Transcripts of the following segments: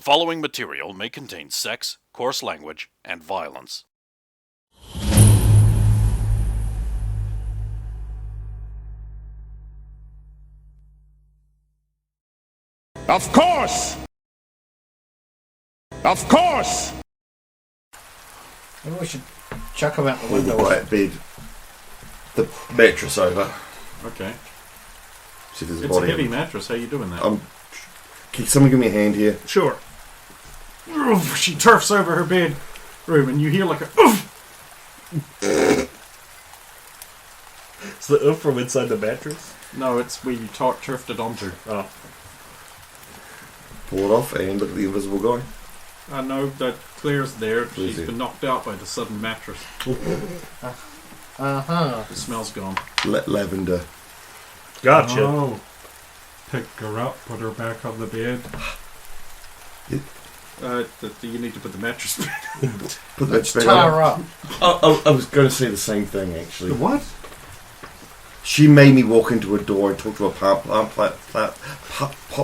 following material may contain sex, coarse language, and violence. Of course! Of course! Maybe we should chuck him out the Pull the window. right bed, the mattress over. Okay. See if there's a It's body. a heavy mattress. How you doing that? Can someone give me a hand here? Sure. Oof, she turfs over her bed room, and you hear like a oof. Is the oof from inside the mattress? No, it's where you turfed it onto. Oh. Pull it off and look at the invisible guy. I know that Claire's there. Who is She's he? been knocked out by the sudden mattress. Uh-huh. The smell's gone. Lavender. Gotcha. Oh. Pick her up, put her back on the bed. You need to put the mattress back. Put that bed Tie on. her up. I was going to say the same thing actually. The what? She made me walk into a door and talk to a pot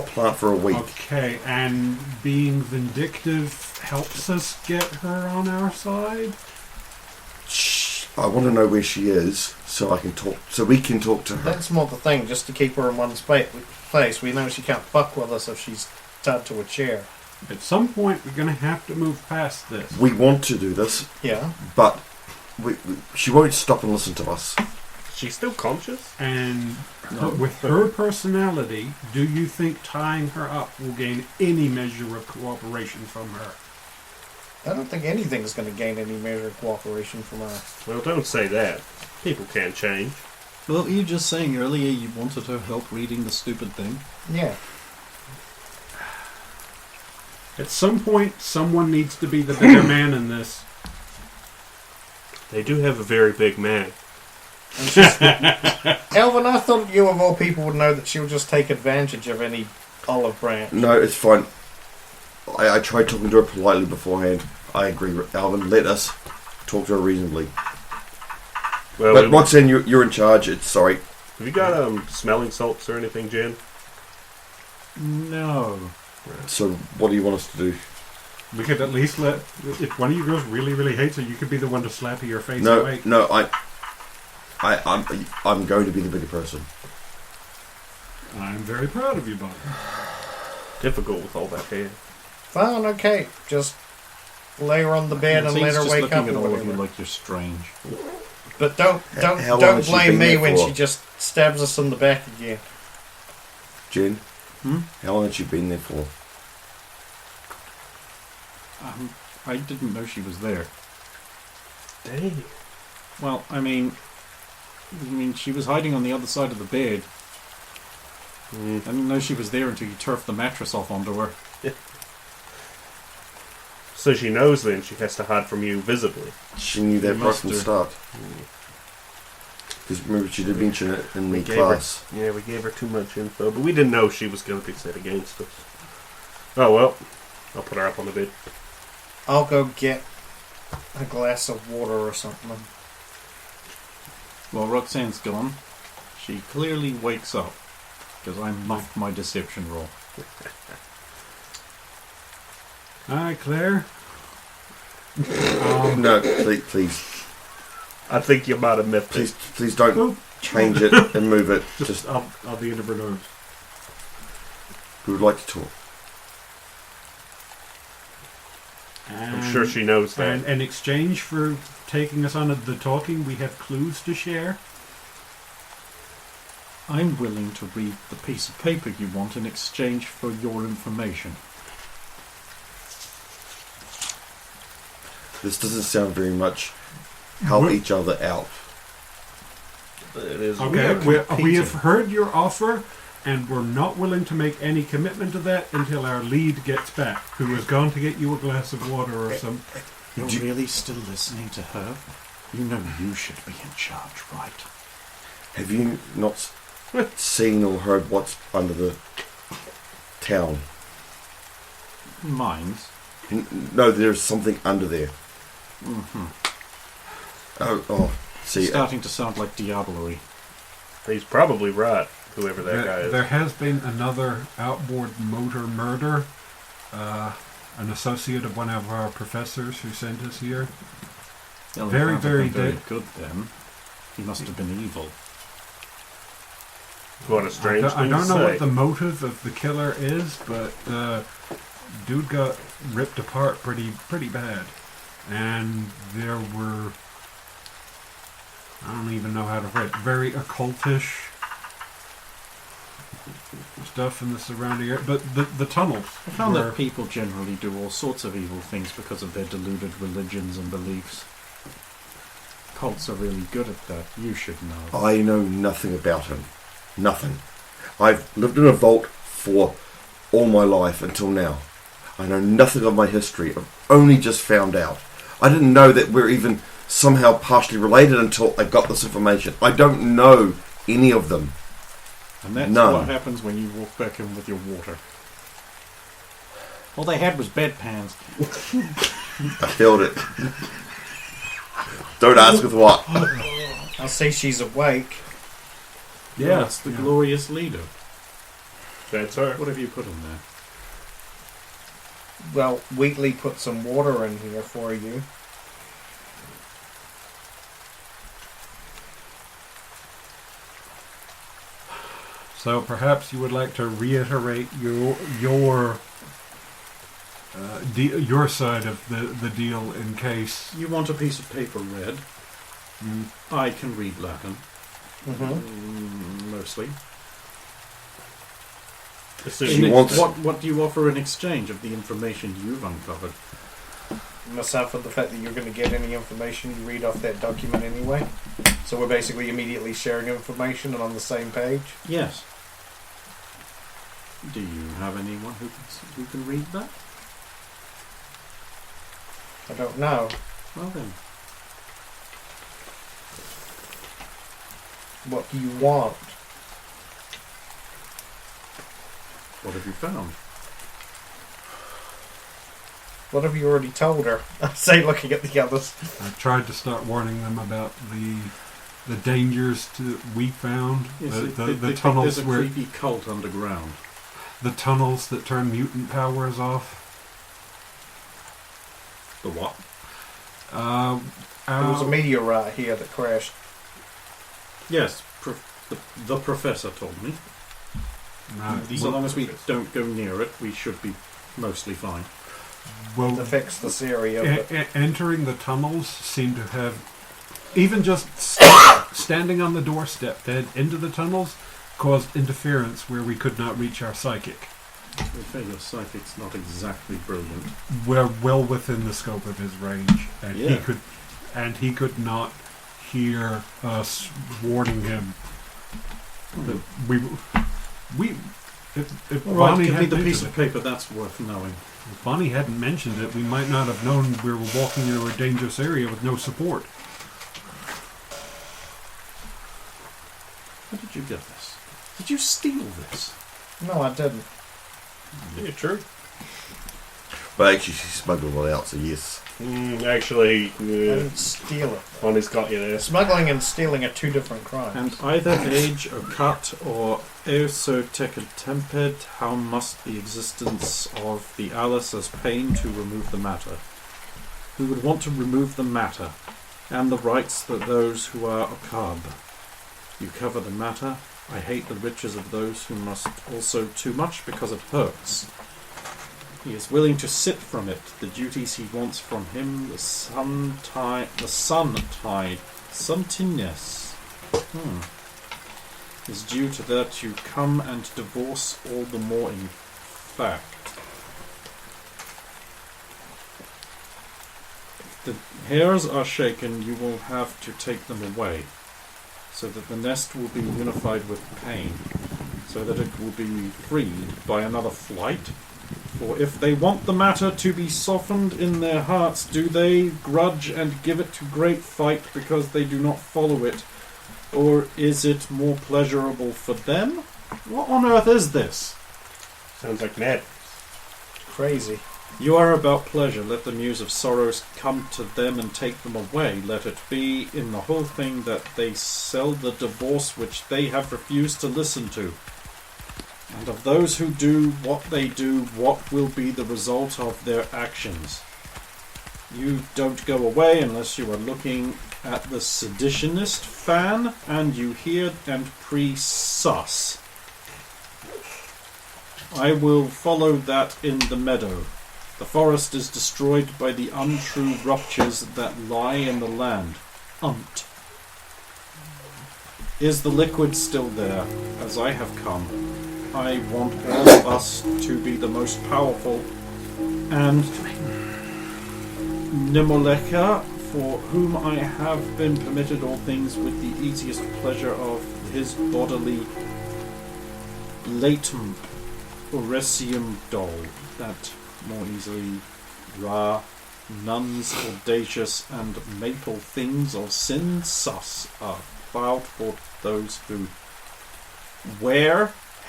plant for a week. Okay, and being vindictive helps us get her on our side? Shh, I want to know where she is so I can talk. So we can talk to her. That's more the thing, just to keep her in one place. We know she can't fuck with us if she's tied to a chair. At some point, we're going to have to move past this. We want to do this, Yeah. but she won't stop and listen to us. She's still conscious? And with her personality, do you think tying her up will gain any measure of cooperation from her? I don't think anything's going to gain any measure of cooperation from her. Well, don't say that. People can't change. Well, you were just saying earlier you wanted her help reading the stupid thing. Yeah. At some point, someone needs to be the bigger man in this. They do have a very big man. Elvin, I thought you of all people would know that she'll just take advantage of any olive branch. No, it's fine. I tried talking to her politely beforehand. I agree, Alvin. Let us talk to her reasonably. Well, But once in, you're in charge. It's sorry. have you got smelling salts or anything, Jen? No. So what do you want us to do? We could at least let... If one of you girls really, really hates her, you could be the one to slap her your face No, away. no. I'm going to be the bigger person. I'm very proud of you, Bob. Difficult with all that hair. Fine, okay. Just lay her on the bed and He's let her just wake looking up at or all of you whatever. like you're strange. But don't How long don't has she blame been me there when for? she just stabs us in the back again. Jen, Hmm? how long has she been there for? I didn't know she was there. Dang. Well, I mean, she was hiding on the other side of the bed. I didn't know she was there until you turfed the mattress off onto her. So she knows then she has to hide from you visibly. She knew that You right must from the do. start. Because remember, she did mention it in the gave class. Yeah, we gave her too much info, but we didn't know she was going to be set against us. Oh well, I'll put her up on the bed. I'll go get a glass of water or something. Well, Roxanne's gone. She clearly wakes up because I muffed my deception roll. Hi, Claire. No, please, I think you might have miffed it. please don't Oop. change it and move it. Just I'll be into her nose. we would like to talk. I'm sure she knows that. And in exchange for taking us on the talking, we have clues to share. I'm willing to read the piece of paper you want in exchange for your information. This doesn't sound very much help What? each other out. It is Okay, weird. we have heard your offer, and we're not willing to make any commitment to that until our lead gets back, who has gone to get you a glass of water or some... You're really still listening to her? You know you should be in charge, right? Have you not seen or heard what's under the town? Mines. No, there's something under there. Mm-hmm. Oh, see, Starting to sound like diablerie. He's probably right, whoever that guy is. There has been another outboard motor murder. an associate of one of our professors who sent us here. Well, he Very, can't have very been very dead. good then. He must have been evil. What a strange I thing don't to know say. what the motive of the killer is, but dude got ripped apart pretty bad. And there were, I don't even know how to phrase it, very occultish stuff in the surrounding area. But the tunnels I found were, that people generally do all sorts of evil things because of their deluded religions and beliefs. Cults are really good at that. You should know. I know nothing about him. Nothing. I've lived in a vault for all my life until now. I know nothing of my history. I've only just found out. I didn't know that we're even somehow partially related until I got this information. I don't know any of them. And that's None. what happens when you walk back in with your water. All they had was bedpans. I felt it. Don't ask with what. I'll say she's awake. Yeah, it's the glorious leader. That's her. What have you put in there? Well, Wheatley put some water in here for you. so perhaps you would like to reiterate your side of the deal in case. You want a piece of paper read? I can read Latin, mostly. She wants- What do you offer in exchange of the information you've uncovered? Myself for the fact that you're going to get any information you read off that document anyway. So we're basically immediately sharing information and on the same page. Yes. Do you have anyone who can read that? I don't know. Well then, What do you want? what have you found? What have you already told her? I say, looking at the others. I tried to start warning them about the dangers we found. Yes, The they think tunnels there's a where creepy cult underground. the tunnels that turn mutant powers off. The what? There was a meteorite here that crashed. Yes, the professor told me. So long as we don't go near it, we should be mostly fine. well, To fix this area. But entering the tunnels seemed to have, even just standing on the doorstep to head into the tunnels, caused interference where we could not reach our psychic. To be fair, your psychic's not exactly brilliant. We're well within the scope of his range, and Yeah. he could not hear us warning him. That if All right, Bonnie give me had the piece mentioned of paper. That's worth knowing. if Bonnie hadn't mentioned it, we might not have known we were walking into a dangerous area with no support. How did you get this? Did you steal this? no, I didn't. Yeah, true. But actually, she smuggled it out, so yes. Actually, I didn't steal it. Bonnie's got you there. Smuggling and stealing are two different crimes. And either age or cut or so temped, how must the existence of the Alice as pain to remove the matter? Who would want to remove the matter, and the rights that those who are Okab? You cover the matter. I hate the riches of those who must also too much because it hurts. He is willing to sit from it, the duties he wants from him, the sun tide, suntiness. Is due to that you come and divorce all the more in fact. If the hairs are shaken, you will have to take them away, so that the nest will be unified with pain, so that it will be freed by another flight. For if they want the matter to be softened in their hearts, do they grudge and give it to great fight because they do not follow it? Or is it more pleasurable for them? What on earth is this? Sounds like Ned. Crazy. You are about pleasure. Let the muse of sorrows come to them and take them away. Let it be in the whole thing that they sell the divorce which they have refused to listen to. And of those who do what they do, what will be the result of their actions? You don't go away unless you are looking at the seditionist fan, and you hear and pre-sus. I will follow that in the meadow. The forest is destroyed by the untrue ruptures that lie in the land. Is the liquid still there, as I have come? I want all of us to be the most powerful, and Nimoleka, for whom I have been permitted all things with the easiest pleasure of his bodily latent Oresium doll, that more easily Ra, nuns audacious and maple things of sin sus are filed for those who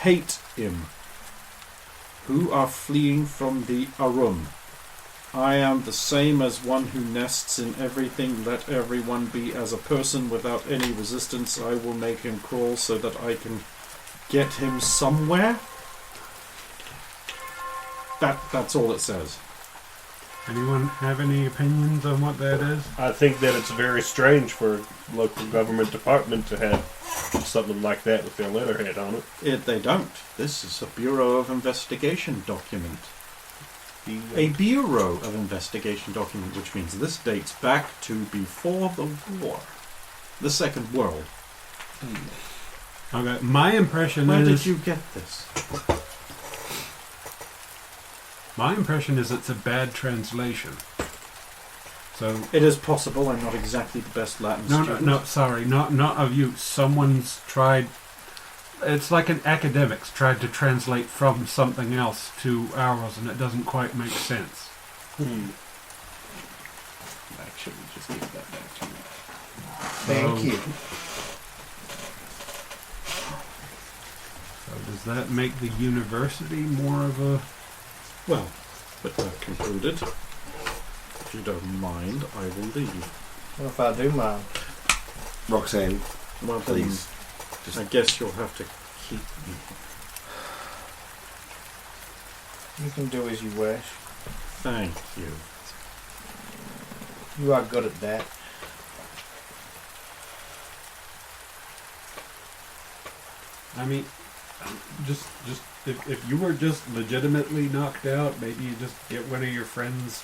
hate him, who are fleeing from the Arum. I am the same as one who nests in everything. Let everyone be as a person without any resistance. I will make him crawl so that I can get him somewhere. That's all it says. Anyone have any opinions on what that is? I think that it's very strange for a local government department to have something like that with their letterhead on it. They don't. This is a Bureau of Investigation document. A Bureau of Investigation document, which means this dates back to before the war. The Second World. Okay, my impression Where is... did you get this? My impression is it's a bad translation. So It is possible. I'm not exactly the best Latin student. no, sorry, not of you. Someone's tried. It's like an academic's tried to translate from something else to ours, and it doesn't quite make sense. Actually, just give that back to you. Thank you. So does that make the university more of a... Well, with that concluded, if you don't mind, I will leave. What if I do mind? Roxanne, Well, please. then, I guess you'll have to keep me. You can do as you wish. Thank you. You are good at that. I mean, just if you were just legitimately knocked out, maybe you just get one of your friends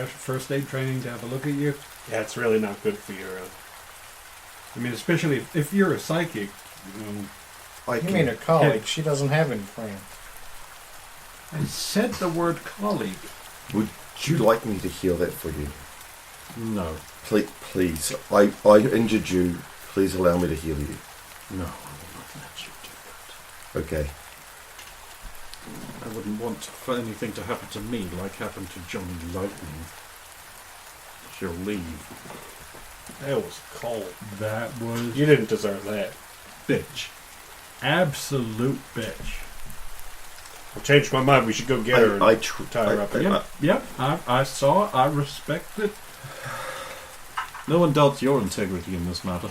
first aid training to have a look at you. Yeah, it's really not good for your... I mean, especially if you're a psychic, you know. You mean her colleague? She doesn't have any friends. I said the word colleague. Would you like me to heal that for you? No. Please. I injured you. Please allow me to heal you. No, I will not let you do that. Okay. I wouldn't want for anything to happen to me like happened to Johnny Lightning. She'll leave. That was cold. That was You didn't deserve that. Bitch. absolute bitch. I changed my mind. We should go get her and tie her up. Yep, I saw it. I respect it. No one doubts your integrity in this matter.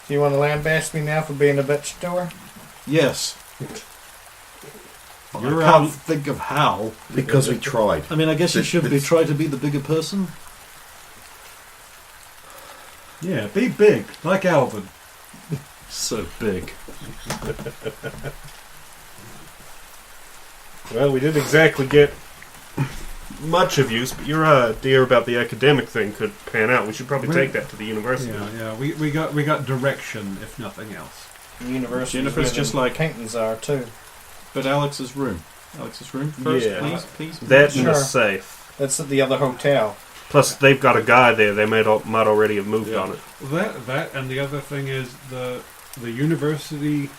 Do you want to lambaste me now for being a bitch to her? Yes. You're I can't out. think of how. Because we tried. I mean, I guess you should try to be the bigger person. Yeah, be big, like Alvin. So big. Well, we didn't exactly get much of use, but your idea about the academic thing could pan out. We should probably take that to the university. Yeah. We got direction, if nothing else. The university. Jennifer's just like- paintings are too. But Alex's room. Alex's room first, Yeah. please. That and the Sure. safe. That's at the other hotel. Plus, they've got a guy there. They might already have moved Yeah. on it. That and the other thing is the university.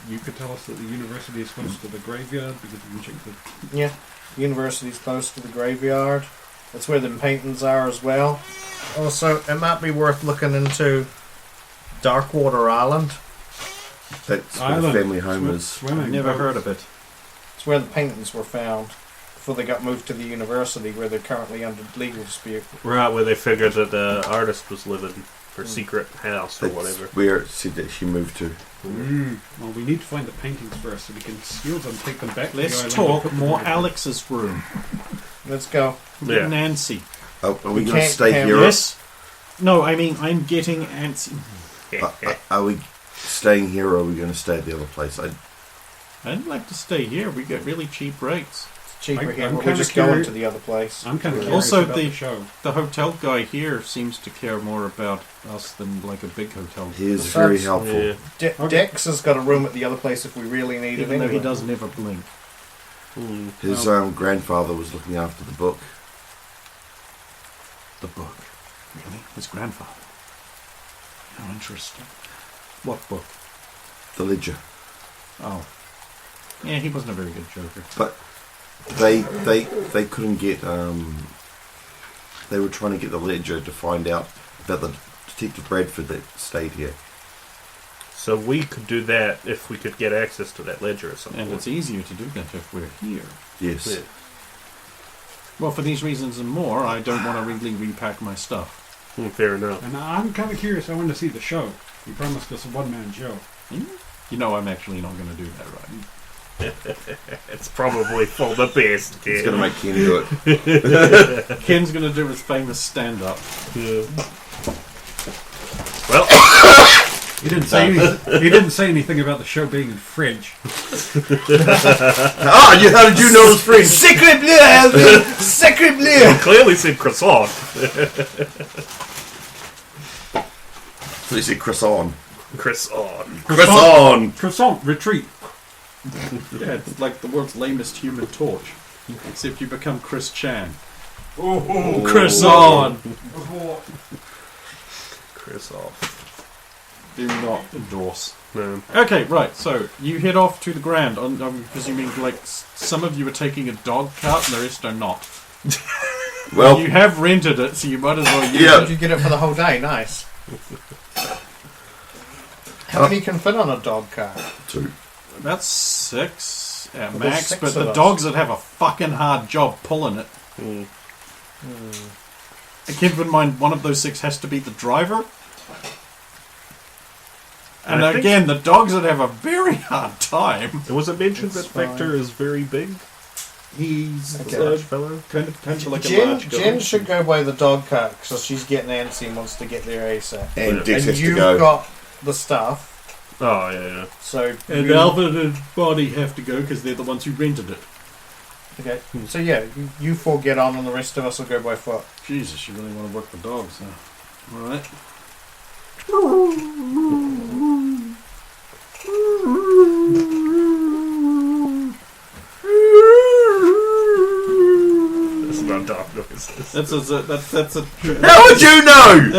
You could tell us that the university is close to the graveyard because we checked the. Yeah. The university's close to the graveyard. That's where the paintings are as well. Also, it might be worth looking into Darkwater Island. That's where the family home is. Swimming. I've never heard of it. It's where the paintings were found before they got moved to the university, where they're currently under legal dispute. Right, where they figured that the artist was living her secret house or That's whatever. where she moved to. Well, we need to find the paintings first so we can steal them, take them back to the Let's island. talk and put them more away. Alex's room. Let's go. Yeah. Nancy. Are we going to can't stay have- here? Yes? No, I mean, I'm getting antsy. Are we staying here or are we going to stay at the other place? I'd like to stay here. We get really cheap rates. It's cheaper here, I'm but we're kinda just going curious- to the other place. I'm kind of curious Also, about the show. The hotel guy here seems to care more about us than like a big hotel. He is very That's- helpful. Yeah. Dex has got a room at the other place if we really need it. Even though Anyway. he does never blink. His grandfather was looking after the book. The book. Really? His grandfather. How interesting. What book? The ledger. Oh. Yeah, he wasn't a very good joker. But they couldn't get they were trying to get the ledger to find out about the Detective Bradford that stayed here. So we could do that if we could get access to that ledger or something. And it's easier to do that if we're here. Yes. Yeah. Well, for these reasons and more, I don't want to really repack my stuff. Fair enough. And I'm kind of curious. I want to see the show. You promised us a one-man show. You know I'm actually not going to do that, right? It's probably for the best, kid. It's going to make Ken do it. Ken's going to do his famous stand-up. Yeah. Well, He didn't say anything. He didn't say anything about the show being in French. How did you know it was French? Sacre bleu, Alvin! Sacre bleu! clearly said croissant. So he said croissant. Croissant. Croissant! Croissant, retreat. Yeah, it's like the world's lamest human torch. Except you become Chris Chan. Oh, Croissant! Croissant. Do not endorse. No. Okay, right, so you head off to the Grand. I'm presuming, like, some of you are taking a dog cart and the rest are not. Well, You have rented it, so you might as well use Yeah. Did you get it for the whole day? Nice. How many can fit on a dog cart? 2. it. About 6 at Well, there's max, 6 but the of us. dogs would have a fucking hard job pulling it. And keep in mind, one of those 6 has to be the driver. And I think- again, the dogs would have a very hard time. Was it mentioned That's that Vector fine. is very big? He's A large fellow? kind of like a Jen, large guy. Jen should go by the dog cart because she's getting antsy and wants to get there ASAP. and Dex And has to you've go. got the stuff, Oh, yeah. so And Alvin and Bonnie have to go because they're the ones who rented it. okay. So yeah, you 4 get on, and the rest of us will go by foot. Jesus, you really want to work the dogs, huh? Alright. That's not dog noises. That's a How would you know?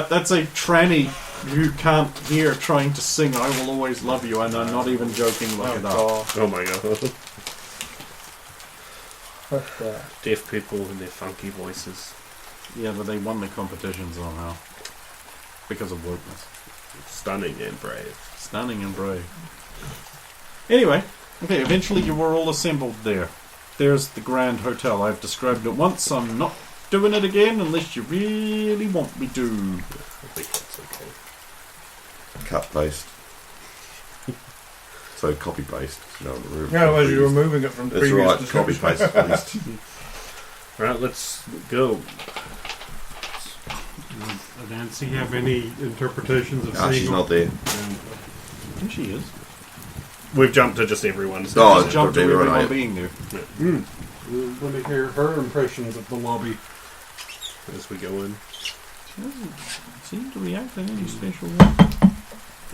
that's a tranny who can't hear trying to sing "I Will Always Love You," and I'm not even joking. Look it up. Oh my god. What's that? Deaf people and their funky voices. Yeah, but they won the competition somehow because of wokeness. Stunning and brave. Stunning and brave. Anyway, okay. Eventually, you were all assembled there. There's the Grand Hotel. I've described it once. I'm not doing it again unless you really want me to. I think that's okay. Cut paste. So copy paste. No, remove. Yeah, otherwise you're removing it from the That's previous right. Copy description. paste. Paste. Right, let's go. Does Nancy have any interpretations of Ah, seeing? she's not there. I think she is. We've jumped to just everyone. Oh, Just jump to everyone, everyone right. being there. Let me hear her impressions of the lobby. As we go in. She doesn't seem to react in any special way.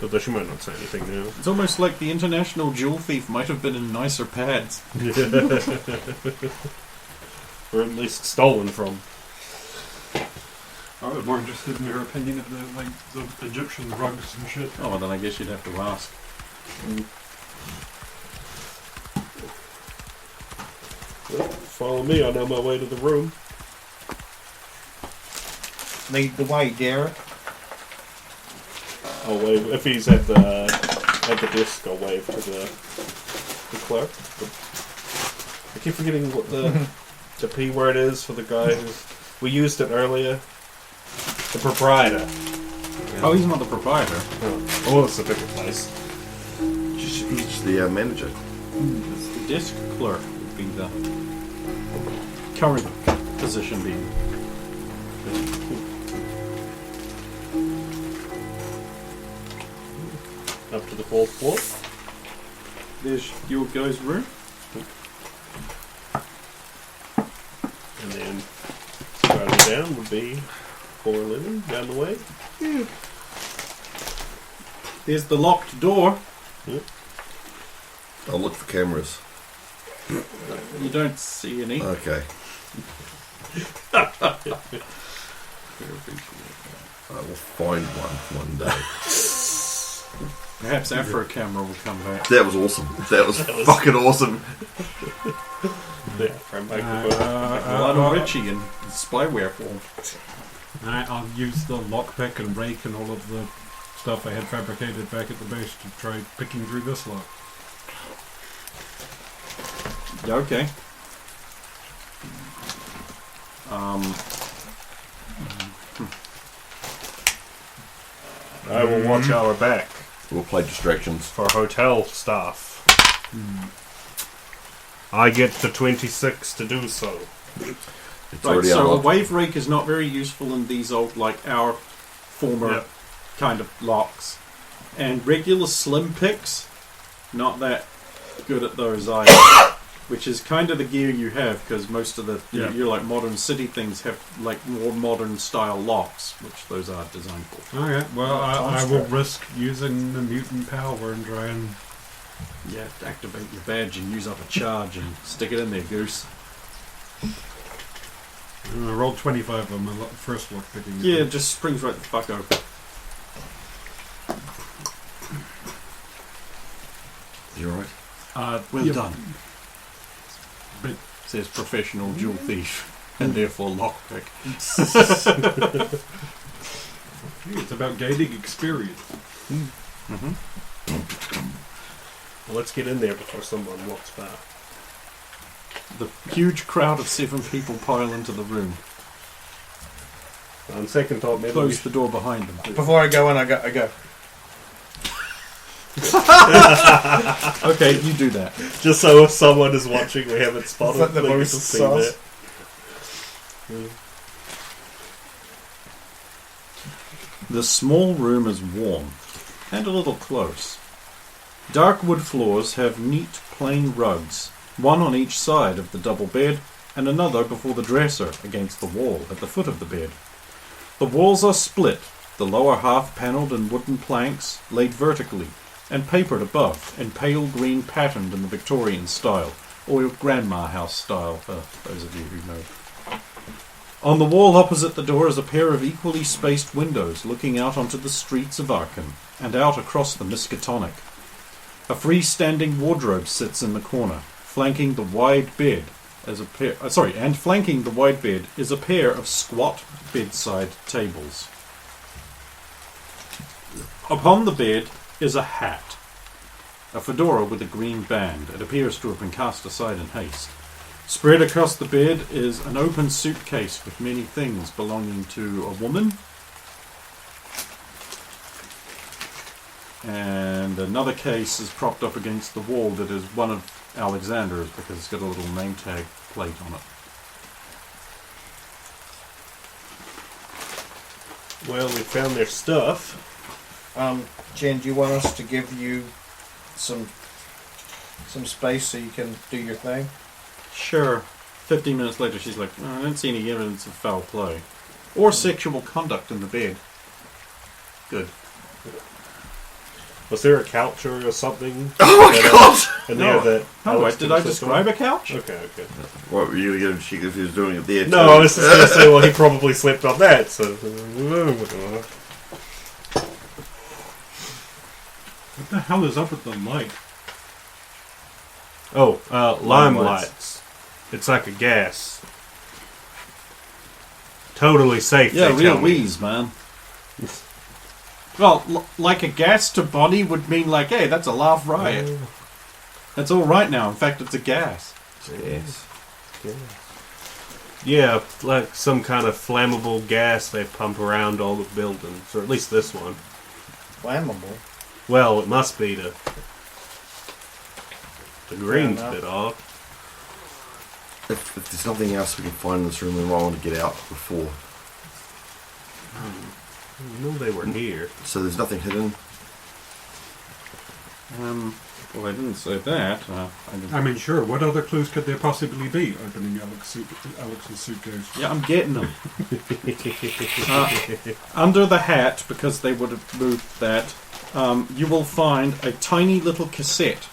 Although she might not say anything now. It's almost like the international jewel thief might have been in nicer pads. Or at least stolen from. I was more interested in her opinion of the Egyptian rugs and shit. Oh, well, then I guess you'd have to ask. Well, follow me, I know my way to the room. Lead the way, Garrett. I'll wave if he's at the desk. I'll wave to the clerk. I keep forgetting what the P word is for the guy we used it earlier. The proprietor. Oh, he's not the proprietor. Oh, that's a bigger place. It's the manager. It's the desk clerk would be the current position being. Up to the 4th floor. There's your guy's room. And then further down would be 411 down the way. There's the locked door. I'll look for cameras. You don't see any. Okay. I will find one day. Perhaps after a camera will come back. That was awesome. That was fucking awesome. Yeah, from microphone. Lionel Richie in spyware form. Alright, I'll use the lockpick and rake and all of the stuff I had fabricated back at the base to try picking through this lock. Yeah, okay. I will watch our back We'll play distractions. for hotel staff. I get the 26 to do so. It's Right, already so a unlocked. wave rake is not very useful in these old, like our former Yep. kind of locks. And regular slim picks, not that good at those either. Which is kind of the gear you have, because most of the your like modern city things have like more modern style locks, which those are designed for. Okay, well, I will risk using the mutant power and try and... Yeah, activate your badge and use up a charge and stick it in there, goose. I rolled 25 on my first lock picking. Yeah, it just springs right the fuck open. You alright? Well yeah, done. But Says professional jewel thief, and therefore lockpick. it's about gaining experience. Well, let's get in there before someone walks by. The huge crowd of 7 people pile into the room. On second thought, maybe we Close the door behind them. Before I go in, I go. Okay, you do that. just so if someone is watching, we haven't spotted. Is that the they can most see sauce? that. The small room is warm and a little close. Dark wood floors have neat plain rugs, one on each side of the double bed and another before the dresser against the wall at the foot of the bed. The walls are split, the lower half panelled in wooden planks laid vertically and papered above in pale green patterned in the Victorian style, or your grandma house style, for those of you who know. On the wall opposite the door is a pair of equally spaced windows looking out onto the streets of Arkham and out across the Miskatonic. A freestanding wardrobe sits in the corner, flanking the wide bed as a pair. And flanking the wide bed is a pair of squat bedside tables. Upon the bed is a hat, a fedora with a green band. It appears to have been cast aside in haste. Spread across the bed is an open suitcase with many things belonging to a woman. And another case is propped up against the wall that is one of Alexander's because it's got a little name tag plate on it. Well, we found their stuff. Jen, do you want us to give you some space so you can do your thing? Sure. 15 minutes later she's like, I don't see any evidence of foul play. Or sexual conduct in the bed. Good. Was there a couch or something? Oh my god! And there that Oh, Alex wait, did I can sit describe on? a couch? Okay, okay. What were you going to she was doing it there? No, I was just going to say, well, he probably slept on that, so... What the hell is up with the light? Oh, lime lights. lights. It's like a gas. Totally safe, Yeah, they real tell me. wheeze, man. Well, like a gas to body would mean like, hey, that's a laugh riot. That's all right now. In fact, it's a gas. Yes. Yeah, like some kind of flammable gas they pump around all the buildings, or at least this one. Flammable. Well, it must be to The green's Fair a enough. bit odd. If there's nothing else we can find in this room, we might want to get out before. I know they were here. So there's nothing hidden. Well, I didn't say that. I didn't. I mean, sure. What other clues could there possibly be? Opening Alex's suitcase. Yeah, I'm getting them. Under the hat, because they would have moved that, you will find a tiny little cassette.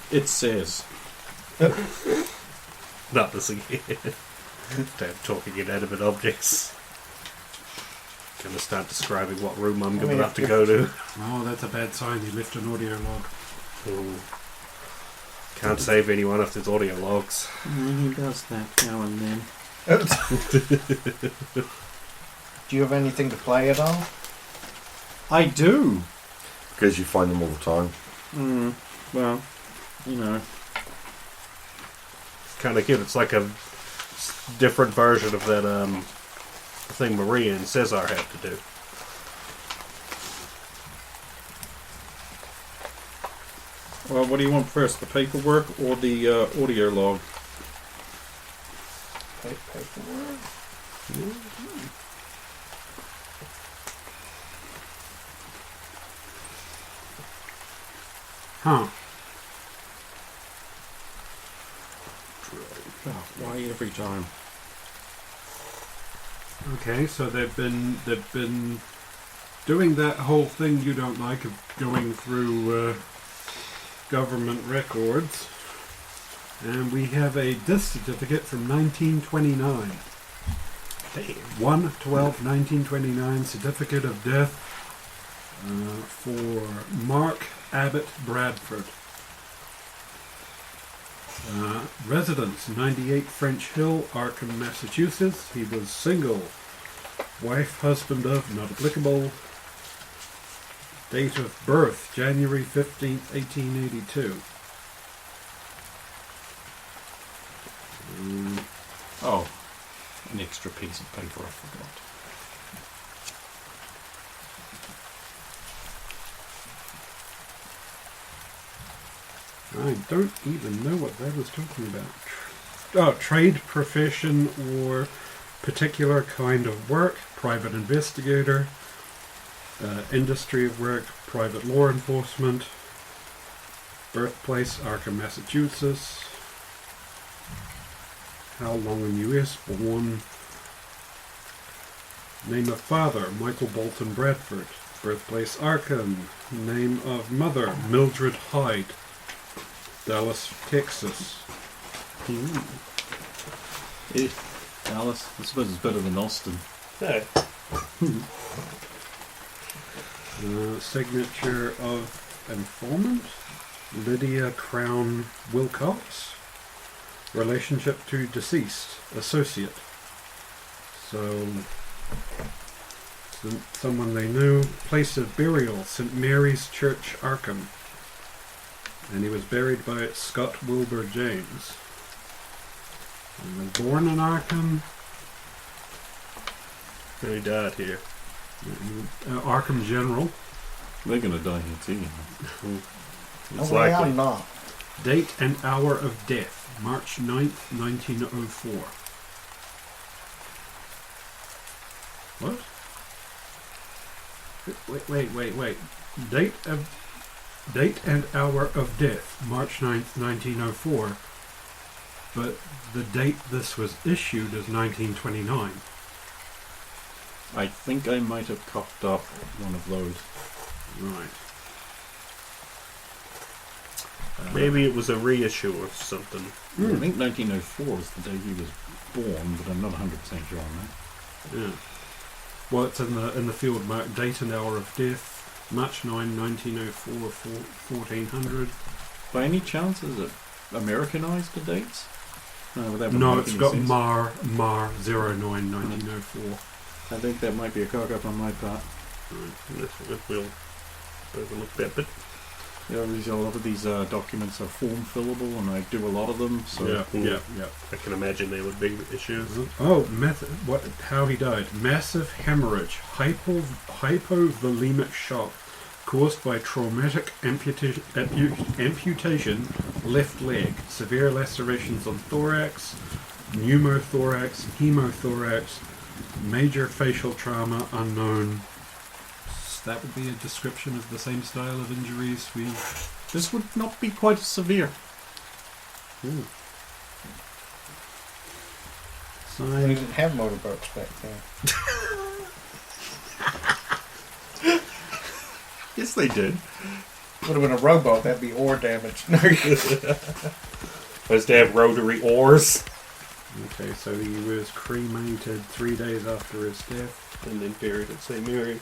It says. Not this again. Damn talking inanimate objects. Gonna start describing what room I'm gonna have to go to. Oh, that's a bad sign. You left an audio log. Ooh. Can't save anyone if there's audio logs. He does that now and then. Do you have anything to play at all? I do. Because you find them all the time. Well, you know. It's kind of cute. It's like a different version of that thing Maria and Cesar had to do. Well, what do you want first, the paperwork or the audio log? Paperwork. Huh. Oh, why every time? Okay, so they've been doing that whole thing you don't like of going through government records, and we have a death certificate from 1929. 1/12/1929, certificate of death for Mark Abbott Bradford. Residence, 98 French Hill, Arkham, Massachusetts. He was single. Wife, husband of, not applicable. Date of birth, January 15th, 1882. Oh, an extra piece of paper I forgot. I don't even know what that was talking about. Oh, trade, profession, or particular kind of work, private investigator, industry of work, private law enforcement, birthplace, Arkham, Massachusetts, how long in U.S., born, name of father, Michael Bolton Bradford, birthplace, Arkham, name of mother, Mildred Hyde, Dallas, Texas. Dallas, I suppose it's better than Austin. Yeah. Signature of informant, Lydia Crown Wilcox. Relationship to deceased, associate. So, someone they knew. Place of burial, St. Mary's Church, Arkham. And he was buried by Scott Wilbur James. He was born in Arkham. He died here. Arkham General. They're going to die here too. It's Oh, likely. I'm not. Date and hour of death, March 9th, 1904. What? Wait. Date and hour of death, March 9th, 1904. But the date this was issued is 1929. I think I might have cocked up one of those. Right. Maybe it was a reissue or something. I think 1904 is the day he was born, but I'm not 100% sure on that. Yeah. Well, it's in the field mark, date and hour of death, March 9, 1904, 1400. By any chance, is it Americanized the dates? No, that No, wouldn't it's make got any sense. Mar 09, 1904. I think that might be a cock up on my part. We'll overlook that bit. Yeah, a lot of these documents are form fillable, and I do a lot of them. So Yeah. I can imagine they would be issues. Oh, how he died. Massive hemorrhage, hypovolemic shock, caused by traumatic amputation, left leg, severe lacerations on thorax, pneumothorax, hemothorax, major facial trauma unknown. That would be a description of the same style of injuries we... This would not be quite as severe. Ooh. We Signed. didn't have motorboats back then. Yes, they did. Would have been a rowboat, that'd be ore damage. Supposed to have rotary oars. Okay, so he was cremated 3 days after his death. And then buried at St. Mary's.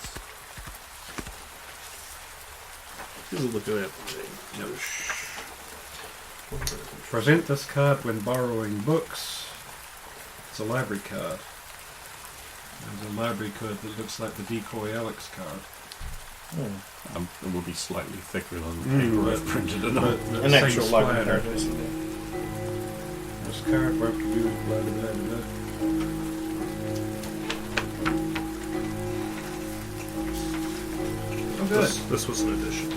Ooh, look at that. No. Present this card when borrowing books. It's a library card. There's a library card that looks like the Decoy Alex card. It will be slightly thicker than the paper I've printed it on. But An same actual library splatter. card, isn't it? This card won't be used, blah blah blah blah. This was an addition.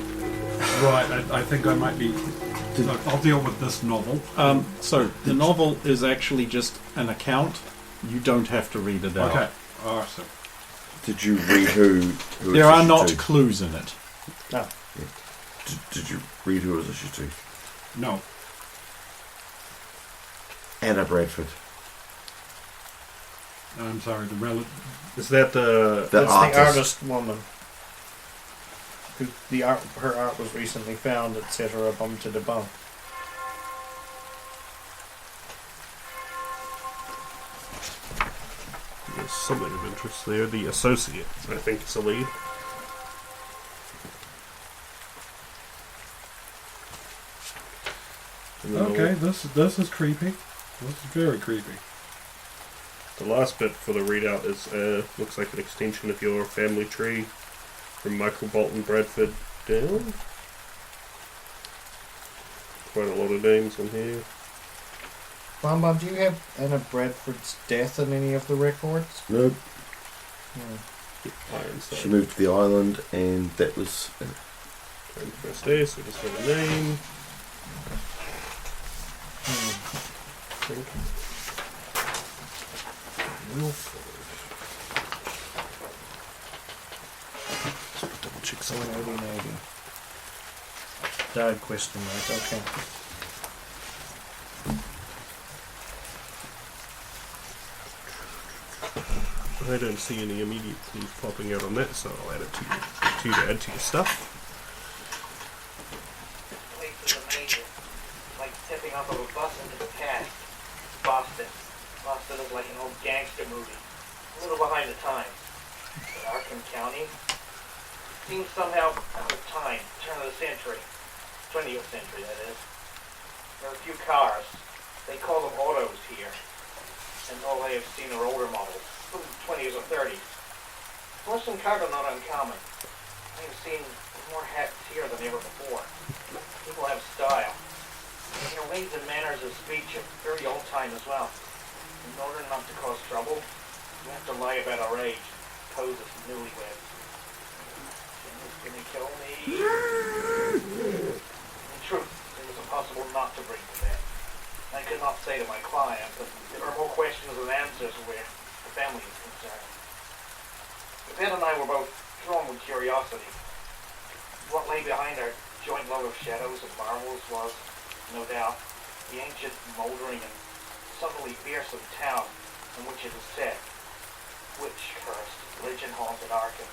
Right, I think I might be... I'll deal with this novel. So, the novel is actually just an account. You don't have to read it out. Okay, awesome. Did you read who There are issued not to? clues in it. No. Did you read who it was issued to? No. Anna Bradford. I'm sorry, the relative... Is that the... That's artist. the artist woman. Her art was recently found, etc. Bum to the bum. There's something of interest there. The associate, I think, is the lead. And then Okay, this is creepy. This is very creepy. The last bit for the readout is looks like an extension of your family tree from Michael Bolton Bradford down. Quite a lot of names on here. Bob, do you have Anna Bradford's death in any of the records? No, Ironside. she moved to the island, and that was. And first day, so just have a name. I think. Wilford. Just double check something. 1880. Died question mark, okay. I don't see any immediate clues popping out on that, so I'll add it to you to add to your stuff. Place is amazing. Like stepping off of a bus into the past. Boston. Boston is like an old gangster movie. A little behind the times. But Arkham County seems somehow out of time. Turn of the century. 20th century, that is. There are a few cars. They call them autos here. And all I have seen are older models. 20s or 30s. Horse and cargo not uncommon. I have seen more hats here than ever before. People have style. Their ways and manners of speech are very old time as well. In order not to cause trouble, we have to lie about our age, pose as newlyweds. Jimmy's gonna kill me. In truth, it was impossible not to bring to bed. I could not say to my client, but there are more questions than answers where the family is concerned. The vet and I were both drawn with curiosity. What lay behind our joint love of shadows and marvels was, no doubt, the ancient, mouldering, and subtly fearsome town in which it is set. Witch-cursed, legend-haunted Arkham,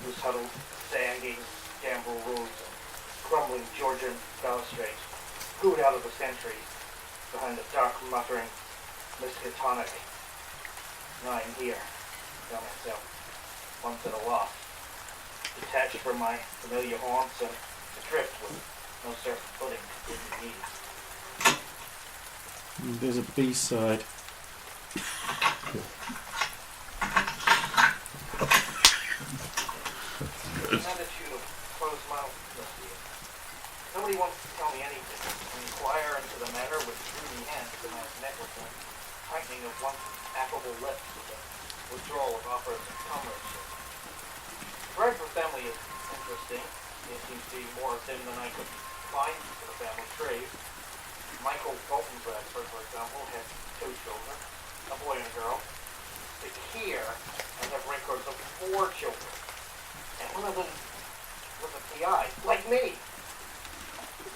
whose huddled, sagging, gambrel roofs and crumbling Georgian balustrades hooed out of the centuries behind the dark, muttering Miskatonic. And I am here, found myself, once at a loss, detached from my familiar haunts and adrift with no certain footing to give me ease. There's a B-side. An attitude of closed mouthness here. Nobody wants to tell me anything. I inquire into the matter with droopy hands, and I have met with them, tightening of one's affable lips with a withdrawal of offers of comradeship. The Bradford family is interesting. There seems to be more of them than I could find for the family tree. Michael Bolton's Bradford, for example, had 2 children, a boy and a girl. But here, I have records of 4 children. And one of them was a PI, like me.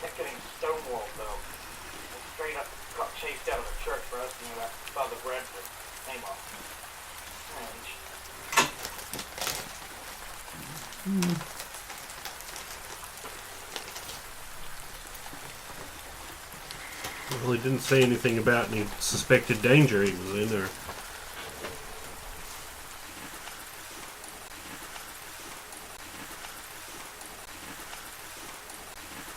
Kept getting stonewalled, though. And straight up got chased out of the church for asking about Father Bradford. Name off. Well, he didn't say anything about any suspected danger he was in, or